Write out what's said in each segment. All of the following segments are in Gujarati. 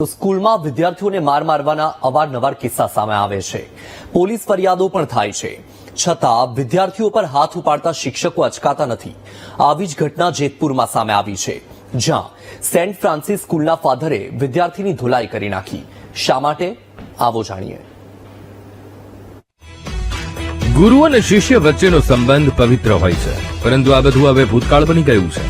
સ્કૂલમાં વિદ્યાર્થીઓને માર મારવાના અવારનવાર કિસ્સા સામે આવે છે. પોલીસ ફરિયાદો પણ થાય છે, છતાં વિદ્યાર્થીઓ પર હાથ ઉપાડતા શિક્ષકો અચકાતા નથી. આવી જ ઘટના જેતપુરમાં સામે આવી છે, જ્યાં સેન્ટ ફ્રાન્સિસ સ્કૂલના ફાધરે વિદ્યાર્થીની ધુલાઈ કરી નાખી. શા માટે? આવો જાણીએ. ગુરુ અને શિષ્ય વચ્ચેનો સંબંધ પવિત્ર હોય છે, પરંતુ આ બધું હવે ભૂતકાળ બની ગયું છે.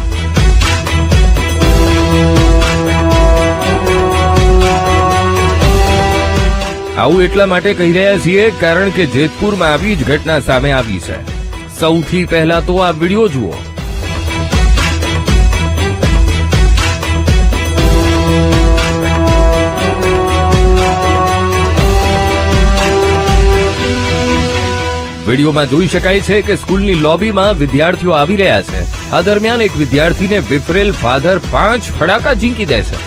આવું એટલા માટે કહી રહ્યા છીએ કારણ કે જેતપુરમાં આવી જ ઘટના સામે આવી છે. સૌથી પહેલા તો આ વિડીયો જુઓ. વિડીયોમાં જોઈ શકાય છે કે સ્કૂલની લોબીમાં વિદ્યાર્થીઓ આવી રહ્યા છે. આ દરમિયાન એક વિદ્યાર્થીને વિફરેલ ફાધર 5 ફડાકા ઝીંકી દે છે.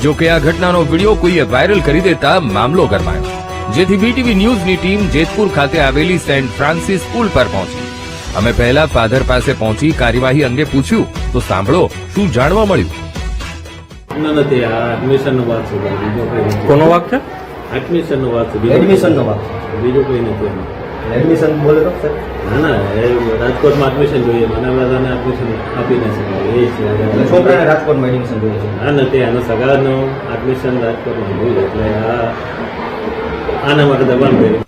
જો કે આ ઘટનાનો વિડીયો કોઈએ વાયરલ કરી દેતા મામલો ગરમાયો, જેથી વીટીવી ન્યૂઝની ટીમ જેતપુર ખાતે આવેલી સેન્ટ ફ્રાન્સિસ સ્કૂલ પર પહોંચી. અમે પહેલા ફાધર પાસે પહોંચી કાર્યવાહી અંગે પૂછ્યું તો સાંભળો શું જાણવા મળ્યું. નથી, આ એડમિશનનો વાત છે. બીજો કોઈ નથી. કોનો વાક છે? એડમિશનનો વાત છે. એડમિશનનો વાક. બીજો કોઈ નથી. એડમિશન બોલે તો સર? ના, એ રાજકોટમાં એડમિશન જોઈએ. મને બધાને એડમિશન આપી ન શકાય. એ છે છોકરાને રાજકોટમાં એડમિશન જોઈએ છે. હા, નથી, આનો સગાનો એડમિશન રાજકોટમાં જોઈએ, એટલે આના માટે દબાણ કર્યું.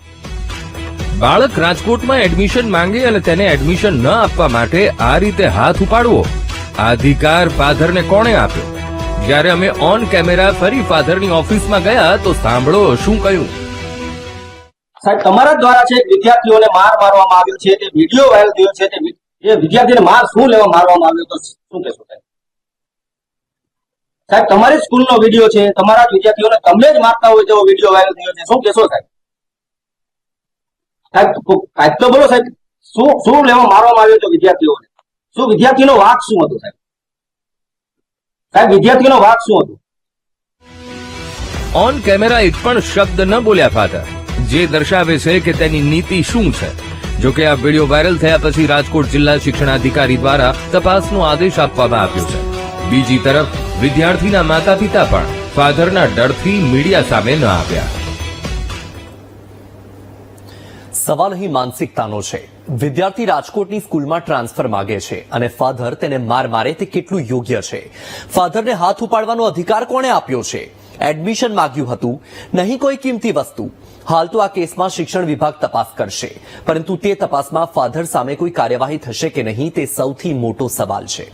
બાળક રાજકોટમાં એડમિશન માંગે અને તેને એડમિશન ન આપવા માટે આ રીતે હાથ ઉપાડવો, આ અધિકાર ફાધરને કોણે આપ્યો? જ્યારે અમે ઓન કેમેરા ફરી ફાધરની ઓફિસમાં ગયા તો સાંભળો શું કહ્યું. સાહેબ, તમારા દ્વારા છે વિદ્યાર્થીઓને માર મારવામાં આવ્યો છે, તે વિડીયો વાયરલ થયો છે, તે એ વિદ્યાર્થીને માર શું લેવા મારવામાં આવ્યો તો શું કહેશો સાહેબ? તમારી સ્કૂલનો વિડીયો છે, તમારા વિદ્યાર્થીઓને તમે જ મારતા હોય તેવો વિડીયો વાયરલ થયો છે, શું કહેશો સાહેબ? સાહેબ કાંઈક તો બોલો સાહેબ, શું લેવા મારવામાં આવ્યો હતો વિદ્યાર્થીઓને? શું વિદ્યાર્થીનો વાક શું હતો સાહેબ? સાહેબ, વિદ્યાર્થીનો વાક શું હતો? ઓન કેમેરા એક પણ શબ્દ ન બોલ્યા ફાધર, જે દર્શાવે છે કે તેની નીતિ શું છે. જો કે આ વિડીયો વાયરલ થયા પછી રાજકોટ જિલ્લા શિક્ષણાધિકારી દ્વારા તપાસનો આદેશ આપવામાં આવ્યો છે. બીજી તરફ વિદ્યાર્થીના માતા પિતા પણ ફાધરના ડરથી મીડિયા સામે ન આવ્યા. સવાલ અહીં માનસિકતાનો છે. વિદ્યાર્થી રાજકોટની સ્કૂલમાં ટ્રાન્સફર માંગે છે અને ફાધર તેને માર મારે તે કેટલું યોગ્ય છે? ફાધરને હાથ ઉપાડવાનો અધિકાર કોણે આપ્યો છે? એડમિશન માંગ્યું હતું, નહીં કોઈ કિંમતી વસ્તુ. હાલ તો આ કેસમાં શિક્ષણ વિભાગ તપાસ કરશે, પરંતુ તે તપાસમાં ફાધર સામે કોઈ કાર્યવાહી થશે કે નહીં તે સૌથી મોટો સવાલ છે.